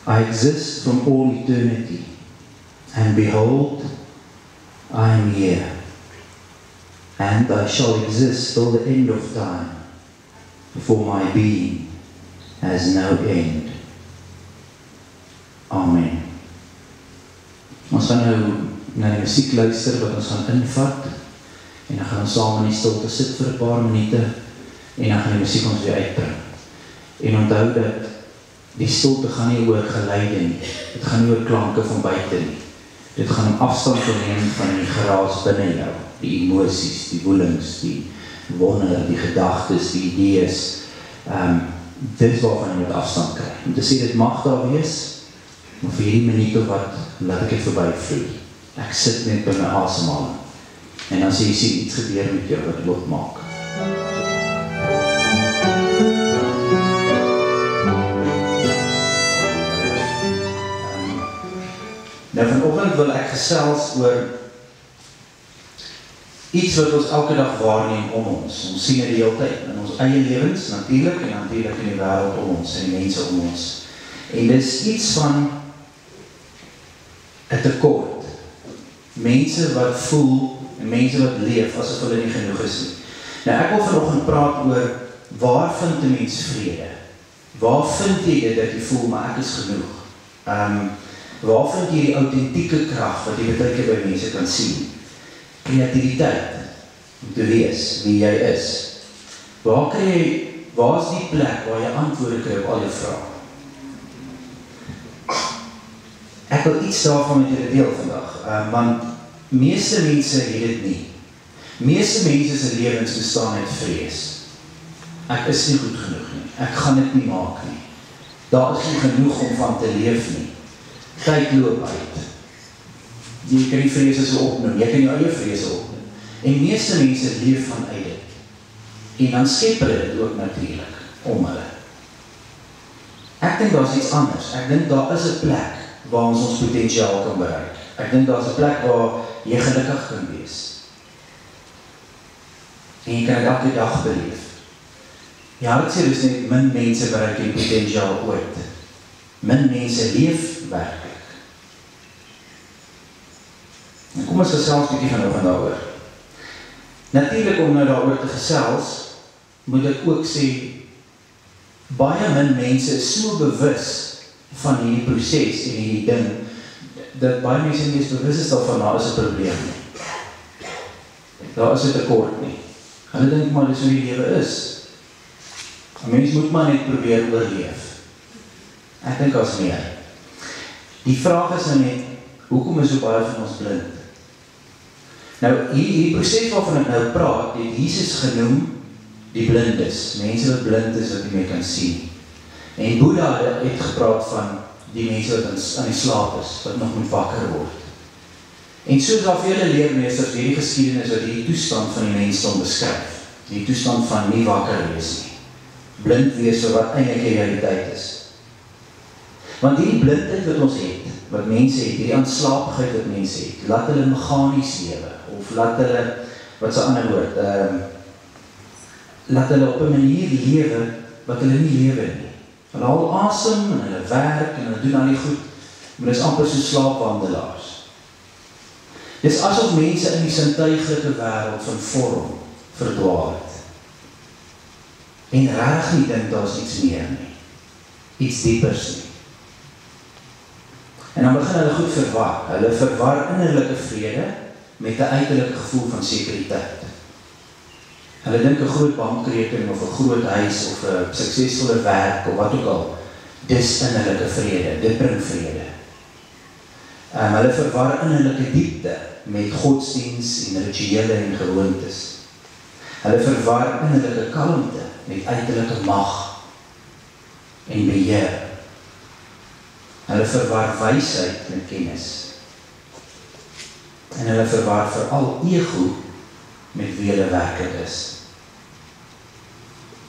I exist from all eternity, and behold, I am here, and I shall exist till the end of time, for my being has no end. Amen. Ons gaan nou na die musiek luister wat ons gaan invat, en dan gaan ons saam in die stilte sit vir 'n paar minute, en dan gaan die musiek ons weer uitbring. En onthou dat die stilte gaan nie oor geluide nie, dit gaan nie oor klanke van buite nie. Dit gaan om afstand te neem van die geraas binne jou, die emosies, die woelings, die wonder, die gedagtes, die idees. Dit waarvan jy moet afstand kry. Om te sê, dit mag daar wees, maar vir hierdie minuut of wat, laat ek het verby vloei. Ek sit net by my asemhaling. En dan sê jy sien iets gebeur met jou wat lot maak. Nou vanoggend wil ek gesels oor iets wat ons elke dag waarneem om ons. Ons sien dit die hele tyd in ons eie lewens, natuurlik en natuurlik in die wêreld om ons en die mense om ons. En dis iets van 'n tekort. Mense wat voel en mense wat leef asof hulle nie genoeg is nie. Nou ek wil vanoggend praat oor waar vind 'n mens vrede? Waar vind jy dit dat jy voel maar ek is genoeg? Waar vind jy die autentieke krag wat jy baie keer by mense kan sien? Kreatiwiteit, om te wees wie jy is. Waar is die plek waar jy antwoorde kry op al jou vrae? Ek wil iets daarvan met julle deel vandag, want meeste mense het dit nie. Meeste mense se lewens bestaan uit vrees. Ek is nie goed genoeg nie, ek gaan dit nie maak nie. Daar is nie genoeg om van te leef nie. Tyd loop uit. Jy kan die vrese so opnoem, jy kan jou eie vrese opnoem. En meeste mense leef vanuit dit. En dan skep hulle dit ook natuurlik om hulle. Ek dink daar is iets anders. Ek dink daar is 'n plek waar ons potensiaal kan bereik. Ek dink daar is 'n plek waar jy gelukkig kan wees. En jy kan dit elke dag beleef. Ja, ek sê dus net, min mense bereik die potensiaal ooit. Min mense leef werklik. En kom ons gesels 'n bietjie vanoggend daaroor. Natuurlik om nou daaroor te gesels, moet ek ook sê, baie min mense is so bewus van hierdie proses en hierdie ding, dat baie mense nie eens bewus is daarvan, daar is 'n probleem nie. Daar is 'n tekort nie. Hulle dink maar dis hoe die lewe is. 'n Mens moet maar net probeer oorleef. Ek dink as meer. Die vraag is nou net, hoekom is so baie van ons blind? Nou, hierdie proses waarvan ek nou praat, het Jesus genoem die blindes. Mense wat blind is, wat nie meer kan sien. En Boeddha het gepraat van die mense wat aan die slaap is, wat nog moet wakker word. En soos daar vele leermeesters hierdie geskiedenis wat hierdie toestand van die mensdom beskryf, die toestand van nie wakker wees nie, blind wees vir wat eintlik die realiteit is. Want hierdie blindheid wat ons het, wat mense het, hierdie aanslaapigheid wat mense het, laat hulle meganies lewe, of laat hulle, wat is 'n ander woord, laat hulle op 'n manier lewe, wat hulle nie lewe nie. Hulle haal asem, en hulle werk, en hulle doen al die goed, maar dit is amper so slaapwandelaars. Dit is asof mense in die sintuiglike wêreld van vorm verdwaal het. En reg nie dink daar is iets meer nie, iets diepers nie. En dan begin hulle goed verwar. Hulle verwar innerlike vrede met 'n uiterlike gevoel van sekuriteit. Hulle dink 'n groot bankrekening of 'n groot huis of 'n suksesvolle werk of wat ook al, dis innerlike vrede, dit bring vrede. Hulle verwar innerlike diepte met godsdiens en rituele en gewoontes. Hulle verwar innerlike kalmte met uiterlike mag en beheer. Hulle verwar wysheid met kennis. En hulle verwar veral ego met wie hulle werklik is.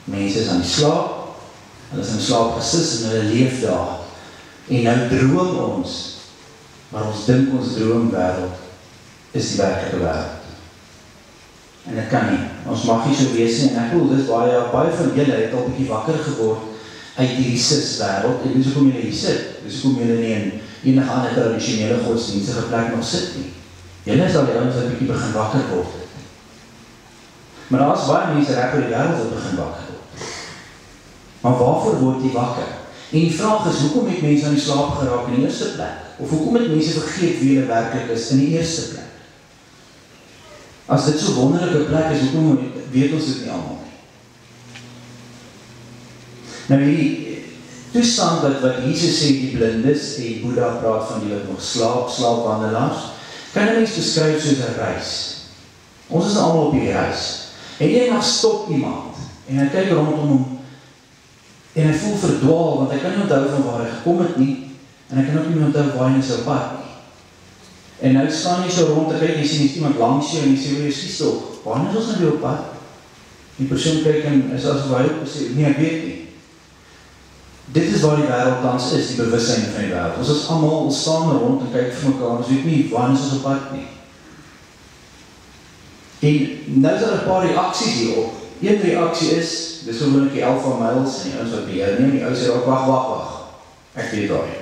Mense is aan die slaap, hulle is aan die slaap gesis en hulle leef daar. En nou droom ons, maar ons dink ons droomwêreld is die werklike wêreld. En dit kan nie, ons mag nie so wees nie, en ek voel, dis baie van julle het al 'n bietjie wakker geword, uit die cis-wêreld, en dis hoekom julle hier sit, dis hoekom julle nie in enige ander tradisionele godsdienstige plek nog sit nie. Julle is al die ouens wat bietjie begin wakker word. Maar daar is baie mense reg oor die wêreld wat begin wakker word. Maar waarvoor word die wakker? En die vraag is, hoekom het mense aan die slaap geraak in die eerste plek? Of hoekom het mense vergeet wie hulle werklik is in die eerste plek? As dit so wonderlike plek is, hoekom weet ons dit nie almal nie? Nou hierdie toestand wat Jesus sê, die blindes, en Boeddha praat van die wat nog slaapwandelaars, kan 'n mens beskryf soos 'n reis. Ons is nou almal op die reis. En eendag stop iemand, en hy kyk rondom hom, en hy voel verdwaal, want hy kan nie onthou van waar hy gekom het nie, en hy kan ook nie onthou waar hy is op pad nie. En nou staan jy so rond te kyk, en jy sien iemand langs jou, en jy sê, "Hoe is die toch? Waar is ons nou weer op pad?" Die persoon kyk en is asof hy ook sê, "Nee, ek weet nie." Dit is waar die wêreld tans is, die bewussyn van die wêreld. Ons is almal, ons staan rond en kyk vir mekaar, ons weet nie waar is ons op pad nie. En nou is daar 'n paar reaksies hierop. Een reaksie is, dis gewoonlik die alpha males en die ouens wat beheer neem, die ouens sê ook, wag, ek weet daai.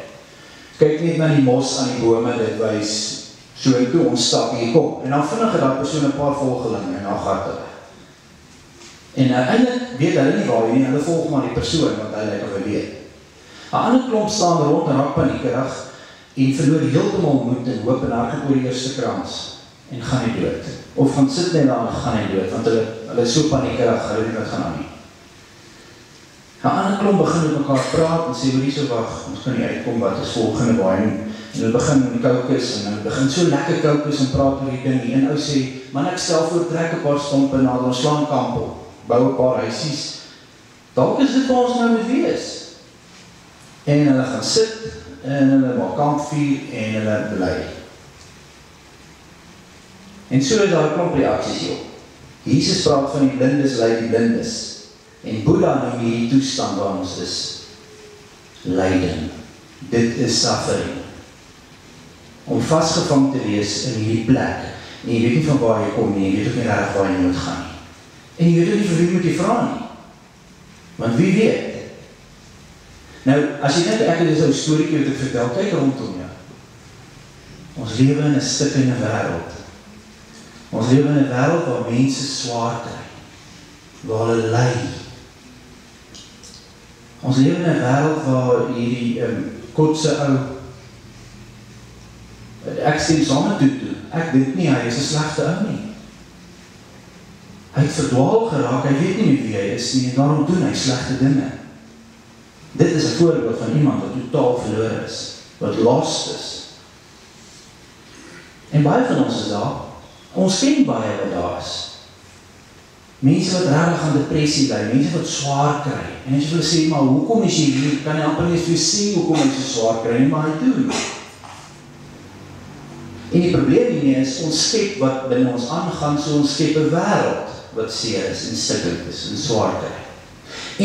Kyk net na die mos aan die bome, dit wys so en toe ons stap hier kom. En dan vinnig het dat persoon 'n paar volgelinge en dan gaan hulle. En uiteindelik weet hulle nie waar nie, hulle volg maar die persoon wat hy lyk of hy weet. 'n ander klomp staan rond en raak paniekerig en verloor heeltemal moed en hoop en hardloop oor die eerste krans en gaan nie dood. Of gaan sit net daar en gaan nie dood, want hulle is so paniekerig, hulle weet nie wat gaan aan nie. 'n ander klomp begin met mekaar praat en sê, "Hoor hierso wag, ons kan nie uitkom wat is volgende baie nie." En hulle begin met die kokes en hulle begin so lekker kokes en praat oor die ding. Die een ou sê, "Man, ek stel voor trek 'n paar stompe na ons slaan kamp op, bou 'n paar huisies. Dalk is dit waar ons nou moet wees." En hulle gaan sit en hulle maak kampvuur en hulle bly. En so is daar 'n klomp reaksies hierop. Jesus praat van die blindes lei die blindes. En Boeddha noem hierdie toestand waar ons is lyding. Dit is suffering. Om vasgevang te wees in hierdie plek. En jy weet nie van waar jy kom nie, jy weet ook nie reg waar jy moet gaan nie. En jy weet ook nie vir wie moet jy vra nie. Want wie weet? Nou, as jy net ek het so 'n storieetjie wat ek vertel, kyk rondom jou. Ons lewe in 'n stikkende wêreld. Ons lewe in 'n wêreld waar mense swaar kry, waar hulle ly. Ons lewe in 'n wêreld waar hierdie kotse ou, ek stem saam met toe, ek dink nie, hy is 'n slegte ou nie. Hy het verdwaal geraak, hy weet nie wie hy is nie, en daarom doen hy slegte dinge. Dit is 'n voorbeeld van iemand wat totaal verlore is, wat lost is. En baie van ons is daar, ons ken baie wat daar is. Mense wat regtig aan depressie ly, mense wat swaar kry. En as jy wil sê, maar hoekom is jy hier? Kan jy amper nie eens sê hoekom jy so swaar kry nie, maar hy doen. En die probleem hier is, ons skep wat binne ons aangaan, so ons skep 'n wêreld wat seer is en stikkend is en swaar kry.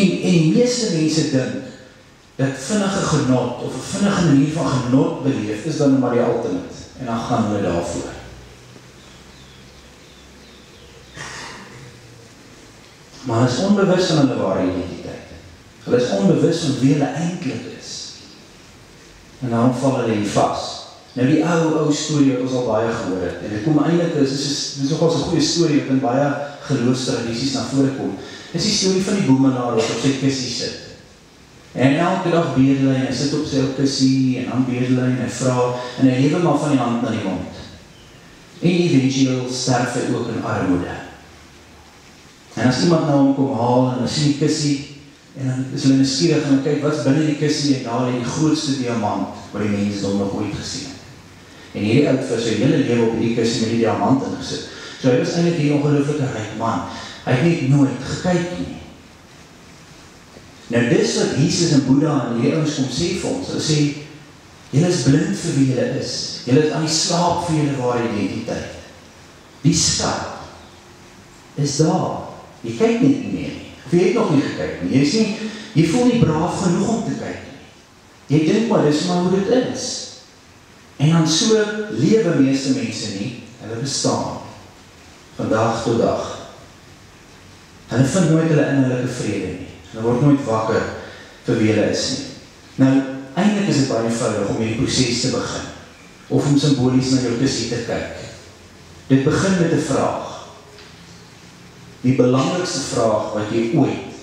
En die meeste mense dink dat vinnige genot of 'n vinnige manier van genot beleef is dan maar die ultimate. En dan gaan hulle daarvoor. Maar hulle is onbewus van hulle ware identiteit. Hulle is onbewus van wie hulle eintlik is. En daarom val hulle hier vas. Nou die ou storie wat ons al baie gehoor het. En dit kom eintlik is nogal 'n goeie storie wat in baie geloofstradisies na vore kom. Dis die storie van die boemelaar wat op sy kussie sit. En elke dag bedel hy sit op sy kussie en dan bedel hy en hy vra en hy lewe maar van die hand na die mond. En eventueel sterf hy ook in armoede. En as iemand nou hom kom haal en dan sien die kussie en dan is hulle nuuskierig en kyk wat's binne die kussie en daar lê die grootste diamant wat die mensdom nog ooit gesien het. En hierdie ou vir sy hele lewe op die kussie met die diamant ingesit. So hy was eintlik 'n ongelooflike ryk man. Hy het net nooit gekyk nie. Nou dis wat Jesus en Boeddha en hierdie ouens kom sê vir ons. Hulle sê, julle is blind vir wie julle is. Julle is aan die slaap vir julle ware identiteit. Die skat is daar. Jy kyk net nie meer nie. Of jy het nog nie gekyk nie. Jy voel nie braaf genoeg om te kyk nie. Jy dink maar, dis maar hoe dit is. En dan so lewe meeste mense nie. Hulle bestaan. Vandag tot dag. Hulle vind nooit hulle innerlike vrede nie. Hulle word nooit wakker vir wie hulle is nie. Nou, eintlik is dit baie eenvoudig om hierdie proses te begin, of om simbolies na jou kusie te kyk. Dit begin met 'n vraag. Die belangrikste vraag wat jy ooit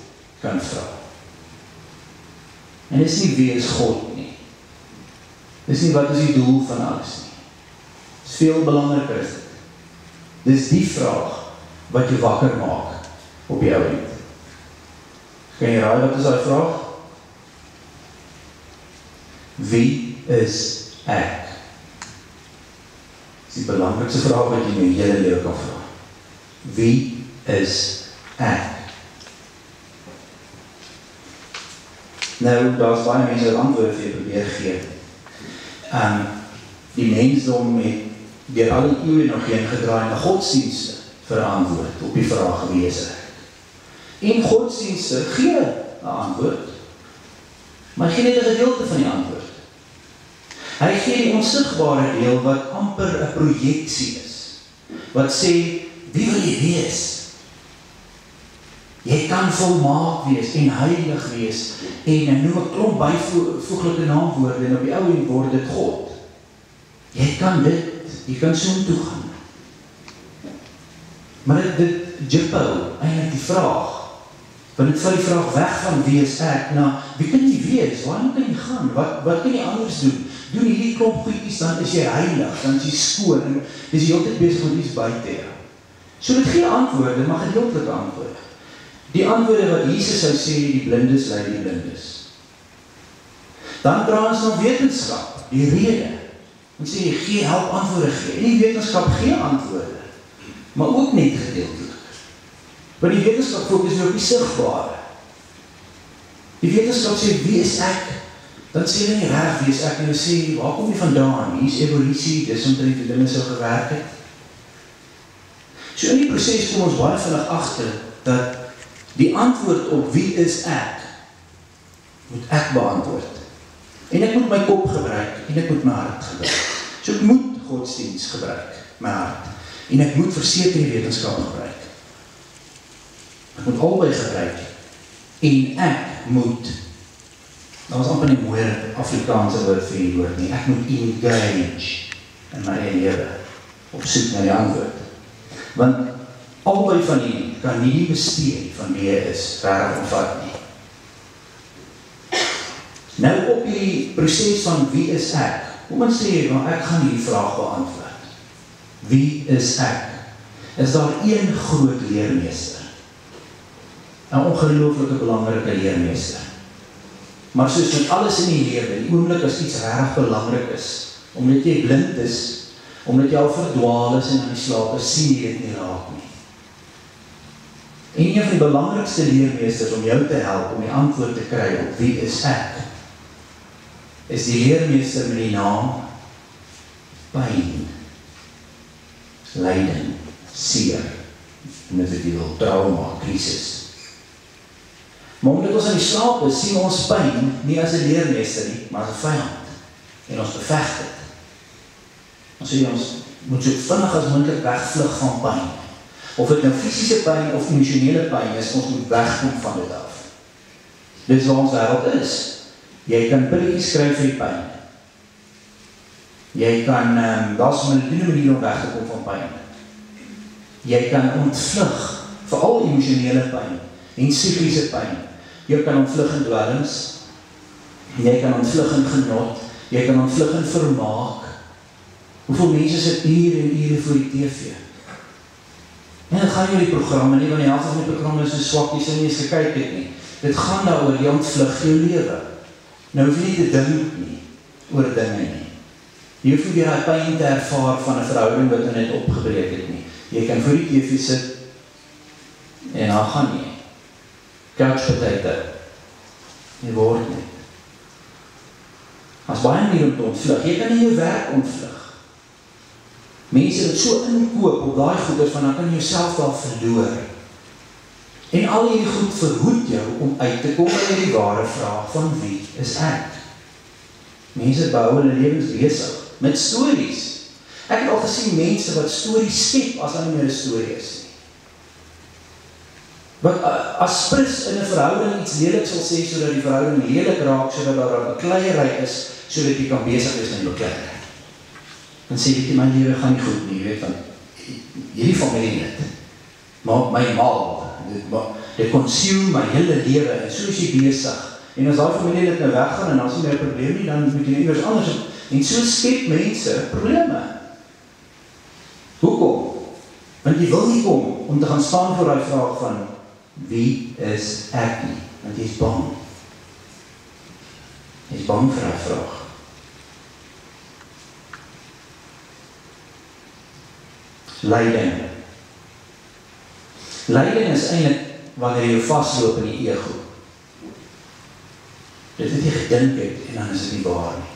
kan vra. En dit is nie wie is God nie. Dit is nie wat is die doel van alles nie. Dit is veel belangriker is dit. Dit is die vraag wat jy wakker maak op jou eind. Kan jy raai wat is daai vraag? Wie is ek? Dit is die belangrikste vraag wat jy in jou hele lewe kan vra. Wie is ek? Nou, daar is baie mense wat antwoorde vir jy probeer gee. Die mensdom het deur al die eeue nog heen gedraai na godsdienste vir 'n antwoord op die vraag wie is ek? En godsdienste gee 'n antwoord, maar gee net 'n gedeelte van die antwoord. Hy gee die onsigbare deel wat amper 'n projeksie is, wat sê, wie wil jy wees? Jy kan volmaak wees en heilig wees en noem 'n klomp byvoeglike naamwoorde en op die ou end word dit God. Jy kan dit, jy kan so toe gaan. Maar dit jippou eintlik die vraag, want dit vat die vraag weg van wie is ek, na wie kan jy wees, waarheen kan jy gaan, wat kan jy anders doen? Doen hierdie klomp goedjies, dan is jy heilig, dan is jy skoon, en dis jy altyd besig met iets by te hê. So dit gee antwoorde, maar gedeeltelike antwoorde. Die antwoorde wat Jesus sou sê, die blindes lei die blindes. Dan dra ons na wetenskap, die rede. Ons sê, gee help antwoorde gee. En die wetenskap gee antwoorde, maar ook net gedeeltelik. Want die wetenskap fokus nou op die sigbare. Die wetenskap sê, wie is ek? Dan sê hulle nie reg, wie is ek? En hulle sê, waar kom jy vandaan? Hier is evolusie, dis omtrent die dinge so gewerk het. So in die proses kom ons baie vinnig agter, dat die antwoord op wie is ek, moet ek beantwoord. En ek moet my kop gebruik, en ek moet my hart gebruik. So ek moet godsdienst gebruik, my hart. En ek moet verseker die wetenskap gebruik. Ek moet albei gebruik. En ek moet, daar was amper nie mooier Afrikaanse woord vir die woord nie, ek moet engage in my lewe, op soek na die antwoord. Want albei van die kan nie die besteed van wie hy is, reg omvat nie. Nou op die proses van wie is ek, kom ons sê, maar ek gaan die vraag beantwoord. Wie is ek? Is daar een groot leermeester? 'n ongelooflike belangrike leermeester. Maar soos met alles in die lewe, die oomblik as iets reg belangrik is, omdat jy blind is, omdat jy al verdwaal is en aan die slaap is, sien jy dit nie raak nie. En een van die belangrikste leermeesters om jou te help, om die antwoord te kry op wie is ek, is die leermeester met die naam pyn, lyding, seer, individueel, trauma, krisis. Maar omdat ons aan die slaap is, sien ons pyn nie as 'n leermeester nie, maar as 'n vyand. En ons beveg dit. Ons sê ons moet so vinnig as moontlik wegvlug van pyn. Of dit nou fisiese pyn of emosionele pyn is, ons moet wegkom van dit af. Dit is waar ons wêreld is. Jy kan pilletjies skryf vir die pyn. Jy kan, daar's 'n manier om weg te kom van pyn. Jy kan ontvlug, veral emosionele pyn en psigiese pyn. Jy kan ontvlug in dwelms, jy kan ontvlug in genot, jy kan ontvlug in vermaak. Hoeveel mense sit ure en ure voor die TV? En dan gaan jy die programme nie, want die helfte van die programme is so swak, jy sê nie eens gekyk het nie. Dit gaan daaroor, jy ontvlug jou lewe. Nou hoef jy nie te dink nie, oor dinge nie. Jy hoef nie weer die pyn te ervaar van 'n verhouding wat net opgebreek het nie. Jy kan voor die TV sit, en dan gaan jy. Couch potato. Jy word nie. As baie manier om te ontvlug, jy kan in jou werk ontvlug. Mense wat so inkoop op daai goeders van, dan kan jy jouself daar verloor. En al hierdie goed verhoed jou om uit te kom by die ware vraag van wie is ek? Mense bou hulle lewens besig met stories. Ek het al gesien mense wat stories skep as dan nie meer 'n storie is nie. Wat aspres in 'n verhouding iets lelik sal sê, sodat die verhouding lelik raak, sodat daar 'n bekleierery is, sodat jy kan besig wees met die bekleierery. Dan sê jy, my lewe gaan nie goed nie, jy weet, want hierdie familie net, maak my mal, dit consume my hele lewe, en so is jy besig. En as die familie dit nou weggaan, en as jy nou 'n probleem nie, dan moet jy iewers anders, en so skep mense probleme. Hoekom? Want jy wil nie kom om te gaan staan voor die vraag van wie is ek nie? Want jy is bang. Jy is bang vir die vraag. Lyding. Lyding is eintlik wanneer jy vasloop in die ego. Dit wat jy gedink het en dan is dit nie waar nie.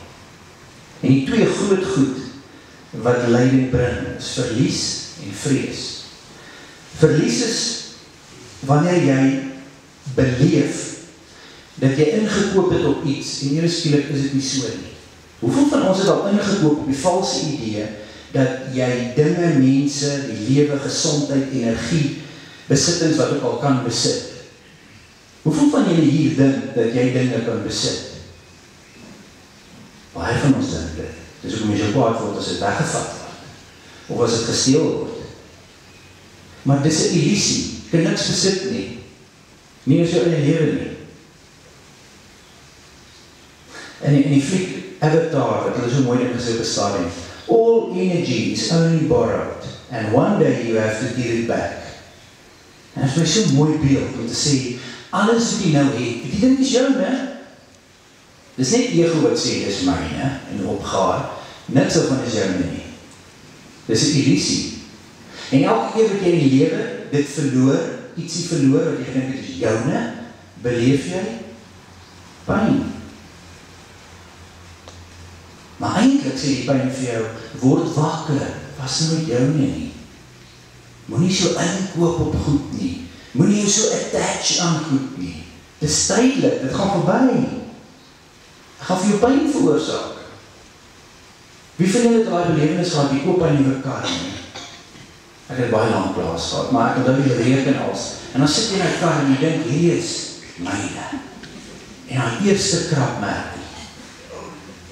En die twee groot goed wat lyding bring is verlies en vrees. Verlies is wanneer jy beleef dat jy ingekoop het op iets en ewe skielik is dit nie so nie. Hoeveel van ons het al ingekoop op die valse idee dat jy dinge, mense, die lewe, gesondheid, energie, besittings wat ook al kan besit? Hoeveel van julle hier dink dat jy dinge kan besit? Baie van ons dink dit. Dis hoekom jy so kwaad word as dit weggevat word. Of as dit gesteel word. Maar dis 'n illusie. Jy kan niks besit nie. Nie as jou eie lewe nie. En die fliek Avatar, wat hulle so mooi ding gesê op 'n stadium. All energy is only borrowed, and one day you have to give it back. En dit is so mooi beeld om te sê, alles wat jy nou het, die ding is jou, ne? Dis net ego wat sê, dis myne, en opgaar. Niks van is jou nie. Dis 'n illusie. En elke keer wat jy in die lewe dit verloor, ietsie verloor, wat jy dink dit is joune, beleef jy pyn. Maar eintlik sê die pyn vir jou, word wakker, was nooit joune nie. Moenie so inkoop op goed nie. Moenie jou so attach aan goed nie. Dis tydelik, dit gaan verby. Dit gaan vir jou pyn veroorsaak. Wie van julle het daai belewenis gehad, die koop 'n nuwe kar nie? Ek het baie lank plaas gehad, maar ek onthou die reken als. En dan sit jy in 'n kar en jy dink, hierdie is myne. En dan eerste krapmerk.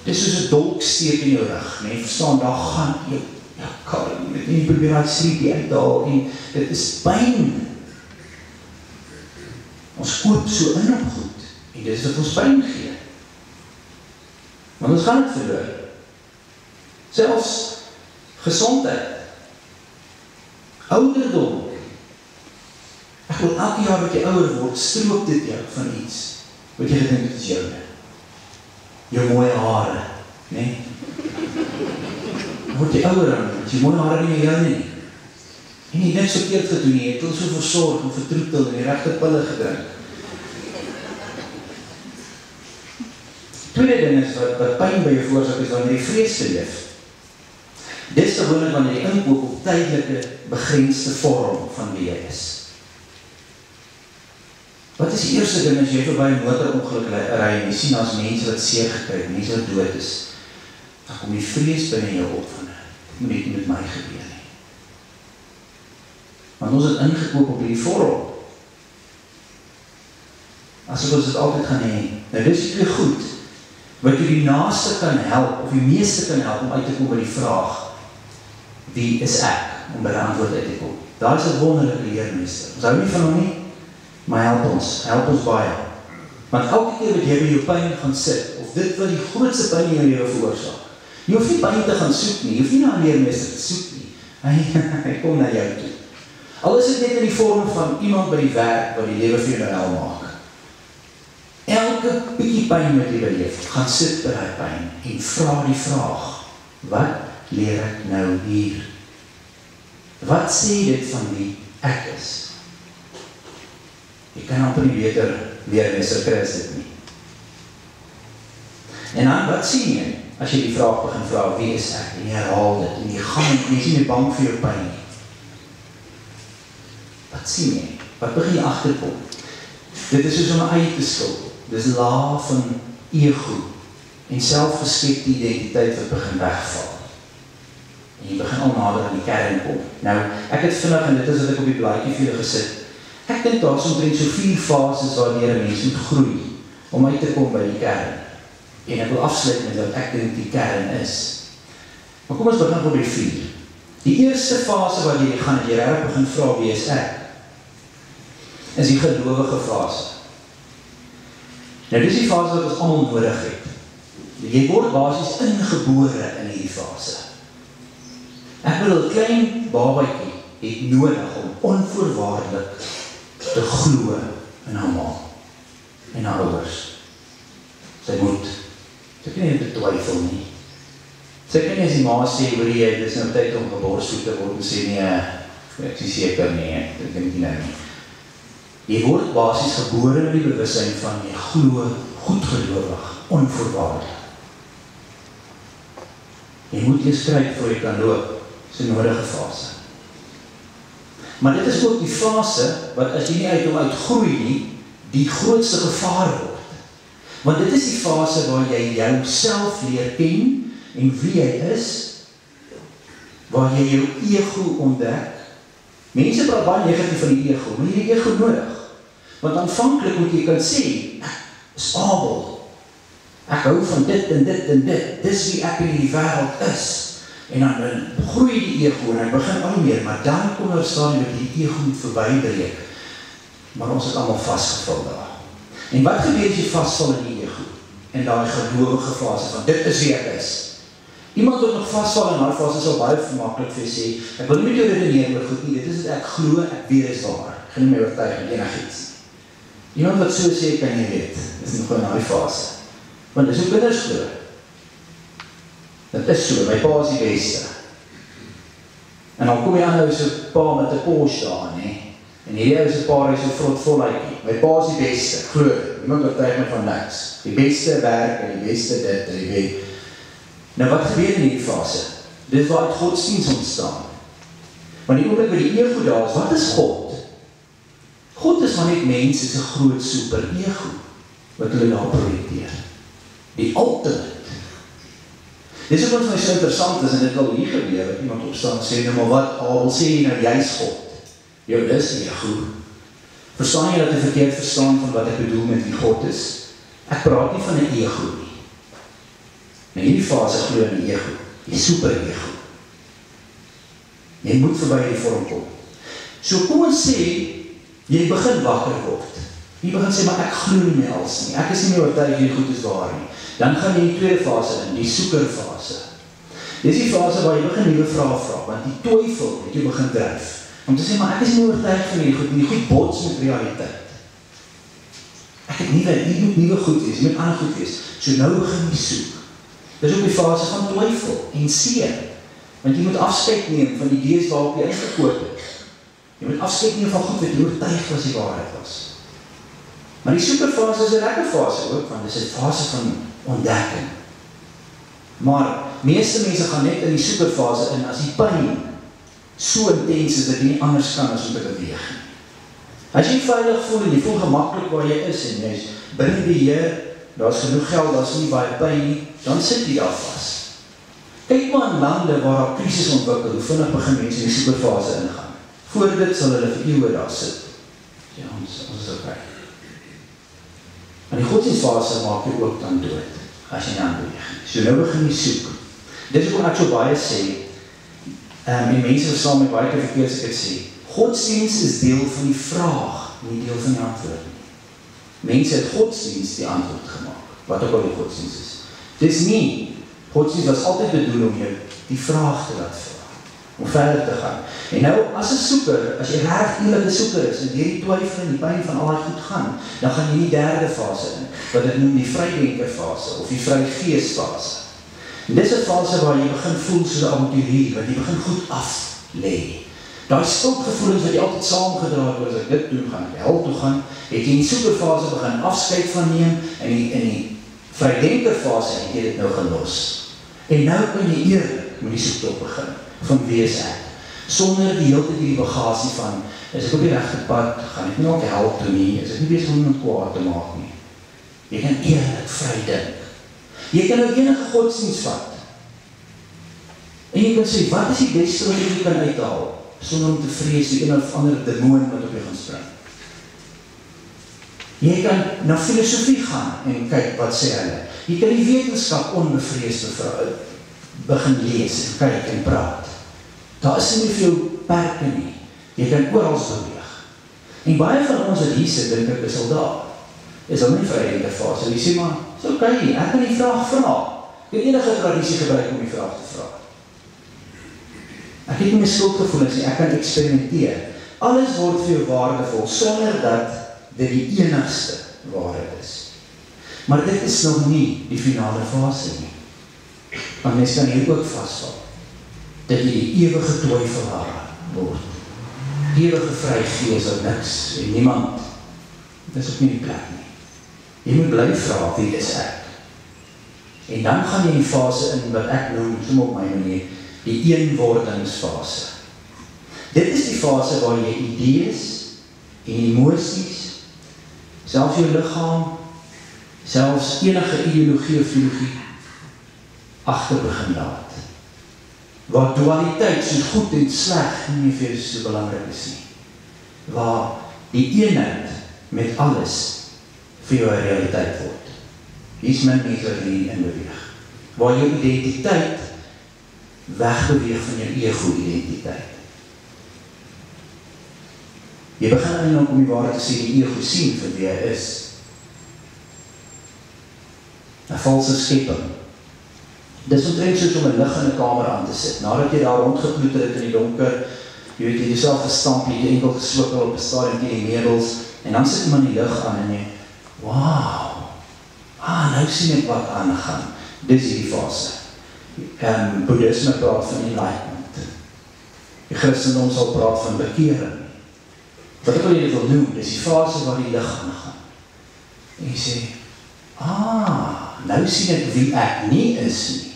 Dis soos 'n dolksteek in jou rug, nee, verstaan, daar gaan jy, ja, kar, en jy probeer daai sleepie uithaal, en dit is pyn. Ons koop so in op goed, en dit is wat ons pyn gee. Want ons gaan het verloor. Selfs gesondheid, ouderdom. Ek wil elke jaar wat jy ouder word, stroop dit jou van iets, wat jy gedink het is joune. Jou mooie hare, nee? Word jy ouder aan, want jy mooie hare nie meer joune nie. En jy niks verkeerd gedoen nie, jy het al so versorg en vertroetel en die regte pille gedrink. Tweede ding is wat pyn by jou veroorsaak is wanneer jy vrees beleef. Dis gewoonlik wanneer jy inkoop op tydelike, begrensde vorm van wie jy is. Wat is die eerste ding as jy verby 'n motorongeluk ry en jy sien as mense wat seer gekry het, mense wat dood is, dan kom die vrees binne jou op van, dit moet nie met my gebeur nie. Want ons het ingekoop op die vorm. Asof ons dit altyd gaan hê. Nou dis die twee goed, wat jy die naaste kan help, of die meeste kan help om uit te kom by die vraag, wie is ek, om by die antwoord uit te kom. Daar is 'n wonderlike leermeester. Ons hou nie van hom nie, maar help ons baie. Want elke keer wat jy by jou pyn gaan sit, of dit wat die grootste pyn in jou lewe veroorsaak, jy hoef nie pyn te gaan soek nie, jy hoef nie na 'n leermeester te soek nie. Hy kom na jou toe. Al is dit net in die vorm van iemand by die werk wat die lewe vir jou hel maak. Elke bietjie pyn wat jy beleef, gaan sit by die pyn en vra die vraag, wat leer ek nou hier? Wat sê dit van wie ek is? Jy kan amper nie beter leermeester kry as dit nie. En dan, wat sien jy as jy die vraag begin vra, wie is ek? En jy herhaal dit, en jy gaan, en jy is nie bang vir jou pyn nie. Wat sien jy? Wat begin jy agterkom? Dit is soos om 'n eie te skil. Dis laag van ego en selfgeskepte identiteit wat begin wegval. En jy begin al nader aan die kern kom. Nou, ek het vinnig, en dit is wat ek op die blaadjie vir julle gesit, Ek dink daar is omtrent so 4 fases waardeur 'n mens moet groei, om uit te kom by die kern. En ek wil afsluit met wat ek dink die kern is. Maar kom ons begin op die 4. Die eerste fase waardeur jy gaan, as jy regtig begin vra wie is ek, is die gelowige fase. Nou dis die fase wat ons almal nodig het. Jy word basies ingebore in hierdie fase. Ek bedoel, 'n klein babatjie het nodig om onvoorwaardelik te glo in haar ma en haar ouers. Sy moet. Sy kan nie betwyfel nie. Sy kan nie as die ma sê, hoor jy, dis nou tyd om geboortevoet te word, en sê nee, ek is seker nie, ek dink nie nou nie. Jy word basies gebore met die bewussyn van jy glo, goedgelowig, onvoorwaardelik. Jy moet eers skryf voor jy kan loop, dis 'n nodige fase. Maar dit is ook die fase wat as jy nie uit hom uitgroei nie, die grootste gevaar word. Want dit is die fase waar jy jouself leer ken en wie jy is, waar jy jou ego ontdek. Mense praat baie negatief van die ego, maar jy het die ego nodig. Want aanvanklik moet jy kan sê, ek is Abel. Ek hou van dit en dit en dit. Dis wie ek in die wêreld is. En dan groei die ego en hy begin al meer, maar dan kom er staan dat die ego moet verbybreek. Maar ons het allemaal vastgevul daar. En wat gebeur as jy vastval in die ego? En daar die gelowige fase van, dit is wie ek is. Iemand wat nog vastval in haar fase sal baie vermakelijk vir sê, ek wil nie met jou redeneer oor goed nie, dit is wat ek glo, ek weet is waar. Ek gaan nie my oortuig met enig iets. Iemand wat so sê, kan nie weet, is nog in die fase. Want dis hoe kinders glo. Dit is so, my pa is die beste. En dan kom jy aan nou so pa met 'n Porsche daar, nee. En hierdie ou se pa ry so vrot voluitjie. My pa is die beste, glo. Niemand oortuig my van niks. Die beste werk en die beste dit en die weet. Nou wat gebeur in hierdie fase? Dit is waar het godsdienst ontstaan. Want die oomblik waar die ego daar is, wat is God? God is maar net mense se groot super ego wat hulle daar projecteer. Die ultimate. Dis ook wat my so interessant is, en dit wil hier gebeur, dat iemand opstaan en sê, nou maar wat, Abel, sê jy nou, jy is God. Jou is ego. Verstaan jy dat jy verkeerd verstaan van wat ek bedoel met wie God is? Ek praat nie van 'n ego nie. In hierdie fase glo in die ego, die super ego. Jy moet verby die vorm kom. So kom ons sê, jy begin wakker word. Jy begin sê, maar ek glo nie meer als nie. Ek is nie meer oortuig hierdie goed is waar nie. Dan gaan jy in die tweede fase in, die soekerfase. Dit is die fase waar jy begin nuwe vrae vra, want die twyfel het jy begin dryf. Om te sê, maar ek is nie oortuig van hierdie goed, en die goed bots met realiteit. Ek het nie moet nuwe goed wees, jy moet ander goed wees. So nou begin jy soek. Dit is ook die fase van twyfel en seer. Want jy moet afskeid neem van die idees waarop jy ingekoop het. Jy moet afskeid neem van goed wat jy oortuig was die waarheid was. Maar die soekerfase is 'n lekker fase ook, want dit is 'n fase van ontdekking. Maar meeste mense gaan net in die soekerfase in as die pyn so intens is dat jy nie anders kan as om te beweeg. As jy veilig voel en jy voel gemaklik waar jy is en jy is binne die Here, daar is genoeg geld, daar is nie baie pyn nie, dan sit jy daar vas. Kyk maar in lande waar daar krisis ontwikkel, hoe vinnig begin mense in die soekerfase ingaan. Voor dit sal hulle vir eeue daar sit. Ja, ons is oké. En die godsdienstfase maak jy ook dan dood, as jy nie aanbeweeg. So nou begin jy soek. Dit is ook ek so baie sê, en mense verstaan met baie keer verkeerd as ek het sê, godsdienst is deel van die vraag, nie deel van die antwoord nie. Mense het godsdienst die antwoord gemaak, wat ook al die godsdienst is. Dis nie, godsdienst was altyd bedoel om jou die vraag te laat vraag, om verder te gaan. En nou, as 'n soeker, as jy reg eerlike soeker is, en die twyfel en die pyn van al die goed gaan, dan gaan jy in die derde fase in, wat ek noem die vrydenkerfase, of die vrygeesfase. En dis 'n fase waar jy begin voel soos 'n avonturier, wat jy begin goed aflê. Daai skuldgevoelens wat jy altyd saamgedra het, as ek dit doen, gaan ek hel toe gaan, het jy in die soekerfase begin afskeid van neem, en in die vrydenkerfase het jy dit nou gelos. En nou kan jy eerlik met die soektog begin, van wie is ek, sonder die hele tyd die bagasie van, is ek op die regte pad, gaan ek nie ook hel toe nie, is ek nie bezig om iemand kwaad te maak nie. Jy kan eerlik vry dink. Jy kan nou enige godsdienst vat. En jy kan sê, wat is die beste wat jy kan uithaal, sonder om te vrees die een of ander demoon wat op jy gaan spring. Jy kan na filosofie gaan en kyk wat sê hulle. Jy kan die wetenskap onbevreesd begin lees en kyk en praat. Daar is nie vir jou perke nie. Jy kan oral beweeg. En baie van ons wat hier sit, dink ek, is al daar. Is al nie vir die fase. Jy sê maar, is oké, ek kan die vraag vra. Ek kan enige tradisie gebruik om die vraag te vra. Ek het nie my skuldgevoelens nie, ek kan eksperimenteer. Alles word vir jou waardevol, sonder dat dit die enigste waarheid is. Maar dit is nog nie die finale fase nie. Want mens kan hier ook vasval, dat jy die ewige twyfelaar word. Ewige vrygees of niks, en niemand. Dit is ook nie die plek nie. Jy moet bly vra, wie is ek? En dan gaan jy die fase in wat ek noem, soms op my manier, die eenwordingsfase. Dit is die fase waar jy idees en emosies, selfs jou liggaam, selfs enige ideologie of filologie, agter begin laat. Waar dualiteit soos goed en sleg nie vir jou so belangrik is nie. Waar die eenheid met alles vir jou 'n realiteit word. Hier is min mense wat hier in beweeg. Waar jou identiteit wegbeweeg van jou ego-identiteit. Jy begin eintlik om die waarheid te sê die ego sien vir wie hy is. 'n valse skepping. Dis omtrent soos om 'n lig in 'n kamer aan te sit. Nadat jy daar rondgeploeter het in die donker, jy weet jy jouself gestamp, jy het enkel geswikkel op 'n stadium teen die meubels, en dan sit jy maar die lig aan en jy, wow, nou sien ek wat aangaan. Dis die fase. Boeddhisme praat van enlightenment. Die Christendom sal praat van bekering. Wat ek wil jy dit wil noem, dis die fase waar die lig aangaan. En jy sê, nou sien ek wie ek nie is nie.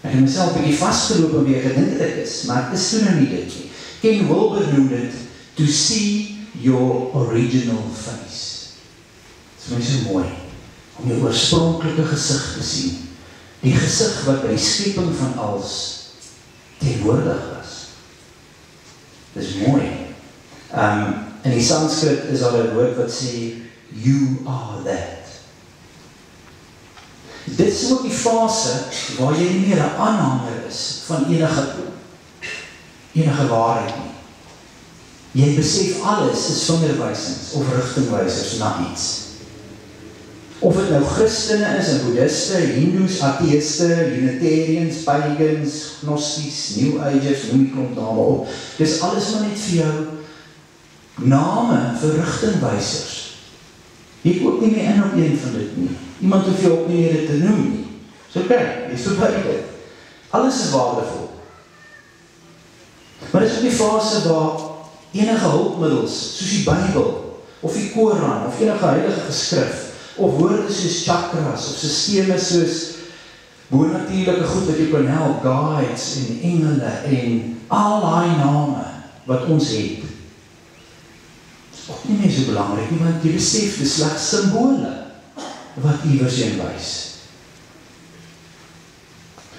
Ek het myself bietjie vastgeloop en wie ek gedink ek is, maar ek is toen nou nie dit nie. Ken Wilber noem dit, to see your original face. Dit is my so mooi, om jou oorspronklike gesig te sien. Die gesig wat by die skepping van alles teenwoordig was. Dit is mooi. In die Sanskrit is al 'n woord wat sê, you are that. Dit is ook die fase waar jy nie meer 'n aanhanger is van enige waarheid nie. Jy besef alles is vingerwysings of rigtingwysers na iets. Of het nou Christene is en Boeddhiste, Hindoes, Atheïste, Unitarians, Pagans, Gnosties, New Agers, noem die klomp name op. Dis alles maar net vir jou name vir rigtingwysers. Jy koop nie meer in op een van dit nie. Iemand hoef jou ook nie meer dit te noem nie. So kijk, jy is verby dit. Alles is waardevol. Maar dit is ook die fase waar enige hulpmiddels, soos die Bybel, of die Koran, of enige heilige geskrif, of woorde soos chakras, of systeme soos bonatuurlike goed wat jy kan help, guides en engele en al die name wat ons het. Is ook nie meer so belangrik nie, want jy besef dis slegs simbole wat iewers heen wys.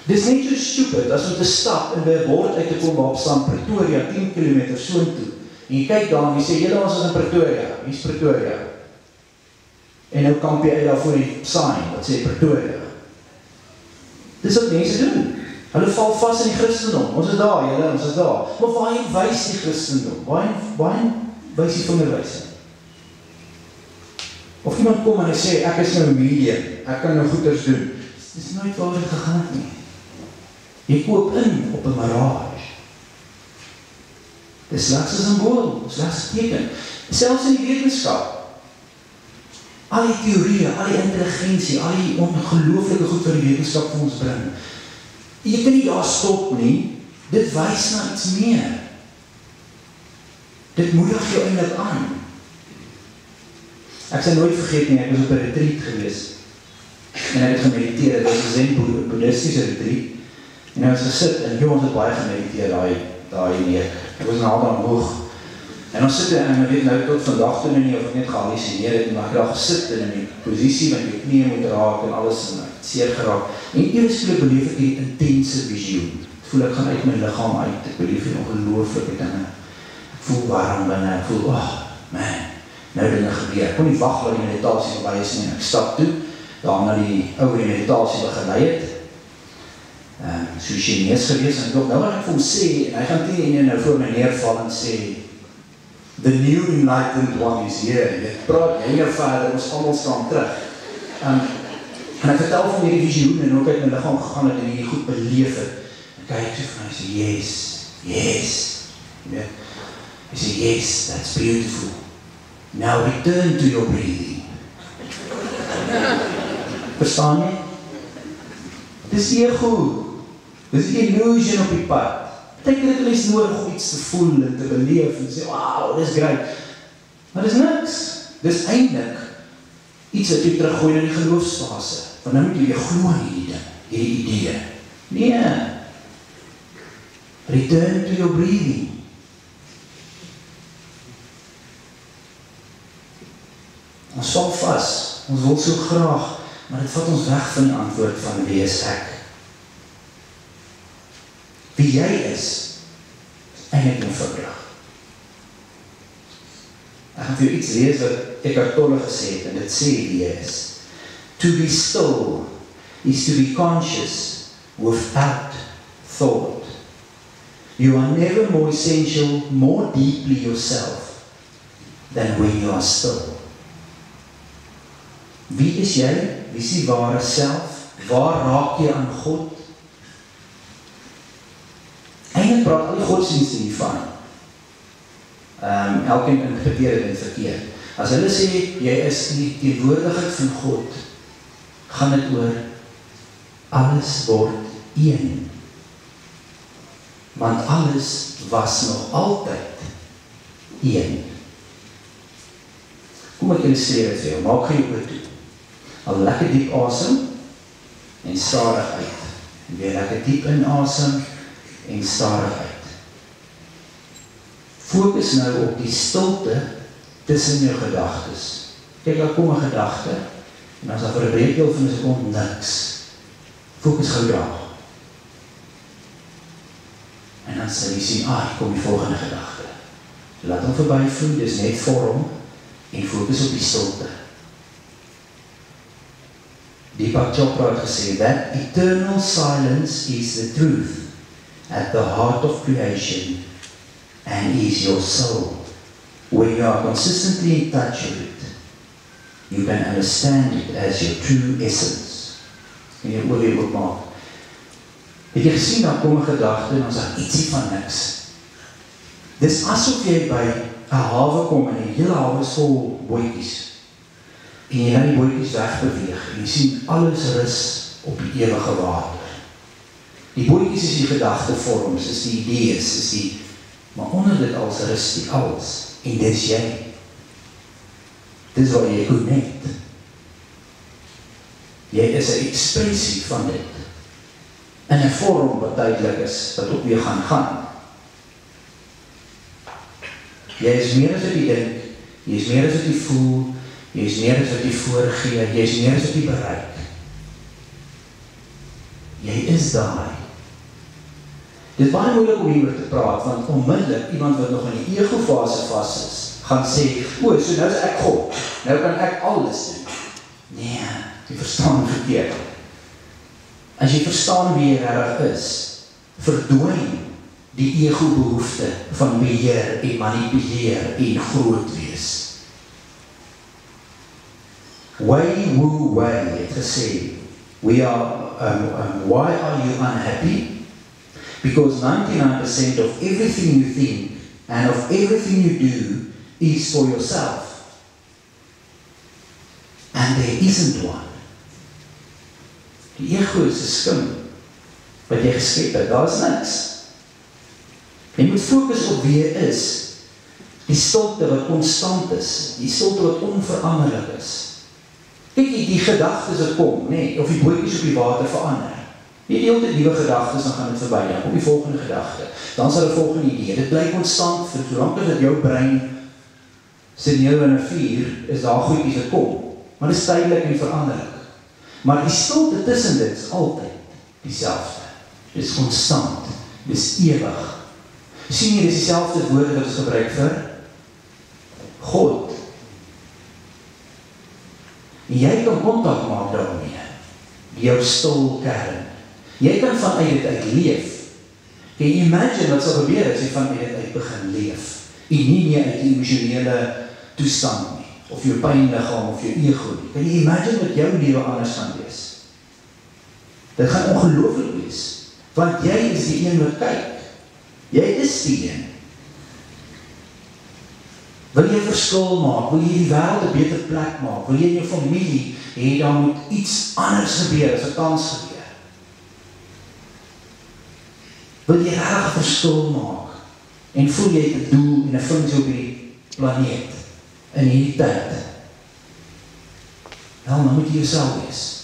Dis net so stupid as om te stap en by 'n bord uit te kom waar op staan Pretoria 10 km soontoe. En jy kyk daar en jy sê, julle ons is in Pretoria, wie is Pretoria? En nou kamp jy uit daar voor die sign, wat sê Pretoria. Dis wat mense doen. Hulle val vas in die Christendom. Ons is daar, julle, ons is daar. Maar waarheen wys die Christendom? Waarheen wys die vingerwysing? Of iemand kom en hy sê, ek is nou 'n medium, ek kan nou goeders doen. Dis nooit waar dit gegaan nie. Jy koop in op 'n mirage. Dis slegs 'n symbool, slegs 'n teken. Selfs in die wetenskap. Al die teorieë, al die intelligensie, al die ongelooflike goed wat die wetenskap vir ons bring. Jy kan nie daar stop nie. Dit wys na iets meer. Dit moedig jou eintlik aan. Ek sal nooit vergeet nie, ek was op 'n retreat gewees. En ek het gemediteer, dit was 'n Zen boeddhistiese retreat. En ek was gesit, en ons het baie gemediteer, daai week. Ek was nou dan hoog. En ons sit en ek weet nou tot vandag toe nie, of ek net gehallusineer het, maar ek het daar gesit in die posisie, wat my knieë moet raak en alles, en ek het seer geraak. En eers voel ek beleef ek die intense visioen. Ek voel ek gaan uit my liggaam uit, ek beleef die ongelooflike dinge. Ek voel warm binne, ek voel, man, nou dinge gebeur. Ek kon nie wag wat die meditasie verby is nie, en ek stap toe, daar na die ou die meditasie begeleid het, so Chinees gewees, en ek wil nou wat ek vir hom sê, en hy gaan teen en nou voor my neerval en sê, the new enlightened one is here, jy praat jy nou verder, ons allemaal staan terug, en ek vertel van hierdie visioen, en ook uit my lichaam gegaan het, en hierdie goed beleef het, en kyk toe van hy sê, yes, hy sê, yes, that's beautiful, now return to your breathing, verstaan jy? Dis ego, dis die illusion op die pad. Beteken dit is nodig om iets te voel en te beleef en sê, wow, dis great. Maar dis niks. Dis eintlik iets wat jy teruggooi na die geloofsfase. Want nou moet jy glo in hierdie ding, hierdie idee. Nee. Return to your breathing. Ons val vas, ons wil so graag, maar dit vat ons weg van die antwoord van wie is ek. Wie jy is eintlik nie verbrug. Ek gaan vir jou iets lees wat Eckhart Tolle gesê het, en dit sê wie jy is. To be still is to be conscious without thought. You are never more essential, more deeply yourself than when you are still. Wie is jy? Wie is die ware self? Waar raak jy aan God? Eindelijk praat al die godsdienste hiervan. Elkeen interpreteer dit verkeerd. As hulle sê, jy is die teenwoordigheid van God, gaan dit oor, alles word een. Want alles was nog altyd een. Kom ek illustreer het vir jou, maak jy oor toe. Al lekker diep asem, en stadig uit. En weer lekker diep in asem, en stadig uit. Fokus nou op die stilte tussen jou gedagtes. Kijk, daar kom 'n gedagte, en as daar vir 'n breekdeel van 'n sekond niks. Fokus gou daar. En dan sal jy sien, hier kom die volgende gedagte. Laat hom verbyvloei, dis net vorm, en fokus op die stilte. Deepak Chopra het gesê, that eternal silence is the truth at the heart of creation and is your soul. When you are consistently in touch with it, you can understand it as your true essence. En jy oorweeg ook maak. Het jy gesien, dan kom 'n gedagte en dan is daar ietsie van niks. Dis asof jy by 'n hawe kom en die hele hawe is vol bootjies. En jy laat die bootjies wegbeweeg en jy sien alles rus op die ewige water. Die bootjies is die gedagtevorms, is die idees, is die, maar onder dit als rus die alles. En dis jy. Dis wat jy connect. Jy is 'n ekspressie van dit. In 'n vorm wat duidelik is, wat op jou gaan. Jy is meer as wat jy dink, jy is meer as wat jy voel, jy is meer as wat jy voorgee, jy is meer as wat jy bereik. Jy is daai. Dit is baie moeilik om hieroor te praat, want onmiddellik iemand wat nog in die ego-fase vas is, gaan sê, so nou is ek God, nou kan ek alles doen. Nee, jy verstaan verkeerd. As jy verstaan wie jy regtig is, verdwyn die ego-behoefte van beheer en manipuleer en groot wees. Wei Wu Wei het gesê, why are you unhappy? Because 99% of everything you think and of everything you do is for yourself. And there isn't one. Die ego is 'n skim wat jy geskep het, daar is niks. Jy moet fokus op wie jy is, die stilte wat konstant is, die stilte wat onveranderlik is. Kyk jy die gedagtes wat kom, nee, of die bootjies op die water verander. Nie die hele tyd nuwe gedagtes, dan gaan dit verby, dan kom die volgende gedagte, dan sal 'n volgende idee, dit bly konstant, vir solank as dit jou brein signaal in 'n vuur, is daar goedjies wat kom, maar dit is tydelik en veranderlik. Maar die stilte tussen dit is altyd dieselfde. Dit is konstant, dit is ewig. Sien jy, dit is dieselfde woorde wat ons gebruik vir God. En jy kan kontak maak daarmee. Jou stil kern. Jy kan vanuit dit uit leef. Can you imagine wat sal gebeur as jy vanuit dit uit begin leef? En nie meer uit die emosionele toestand nie, of jou pynliggaam of jou ego nie. Kan jy imagine wat jou lewe anders gaan wees? Dit gaan ongelooflik wees, want jy is die een wat kyk. Jy is die een. Wil jy verskil maak? Wil jy die wêreld 'n beter plek maak? Wil jy in jou familie hê daar moet iets anders gebeur as wat tans gebeur? Wil jy regtig 'n verskil maak? En voel jy 'n doel en 'n funksie op die planeet in hierdie tyd? Wel, dan moet jy jouself wees.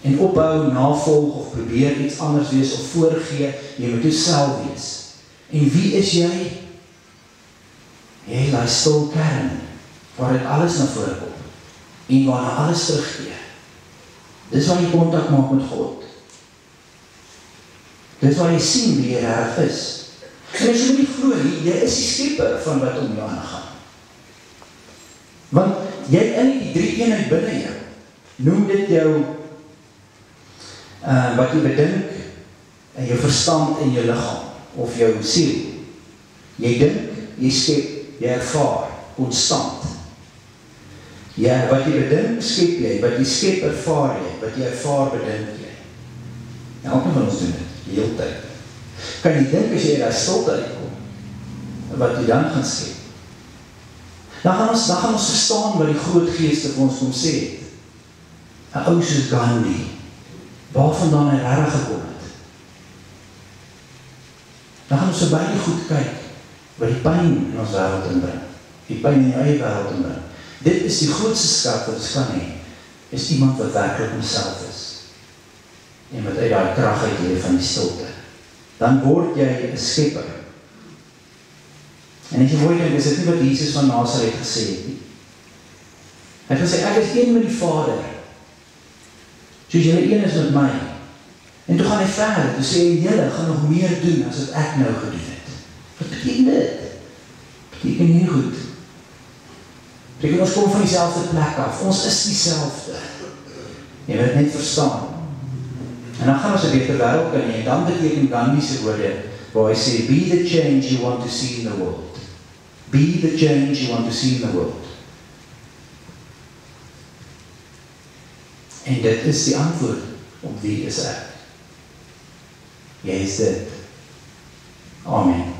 En opbou, navolg of probeer iets anders wees of voorgee, jy moet jouself wees. En wie is jy? Jy laat stil kern, waar dit alles na vore kom, en waarna alles terugkeer. Dis waar jy kontak maak met God. Dis waar jy sien wie jy reg is. En as jy nie glo nie, jy is die skepper van wat om jou aangaan. Want jy in die drie eenheid binne jou, noem dit jou wat jy bedink, in jou verstand en jou liggaam, of jou siel. Jy dink, jy skep, jy ervaar, konstant. Ja, wat jy bedink, skep jy, wat jy skep, ervaar jy, wat jy ervaar, bedink jy. Elke van ons doen dit, die hele tyd. Kan jy dink as jy daar stilte uitkom, wat jy dan gaan skep? Dan gaan ons verstaan wat die groot geeste vir ons kom sê het. 'n Ou soos Gandhi, waarvandaan hy regtig gekom het. Dan gaan ons so baie goed kyk, wat die pyn in ons wêreld inbring, die pyn in jou eie wêreld inbring. Dit is die grootste skat wat ons kan hê, is iemand wat werklik homself is, en wat uit daai krag uitleef van die stilte. Dan word jy 'n skepper. En as jy mooi dink, is dit nie wat Jesus van Nasaret gesê het nie. Hy het gesê, ek is een met die Vader, soos julle een is met my. En toe gaan hy verder, toe sê hy, julle gaan nog meer doen as wat ek nou gedoen het. Wat beteken dit? Beteken nie goed. Beteken ons kom van dieselfde plek af, ons is dieselfde. Jy moet net verstaan. En dan gaan ons 'n beter wêreld kan hê, en dan beteken Gandhi se woorde, waar hy sê, be the change you want to see in the world. Be the change you want to see in the world. En dit is die antwoord op wie is ek. Jy is dit. Amen.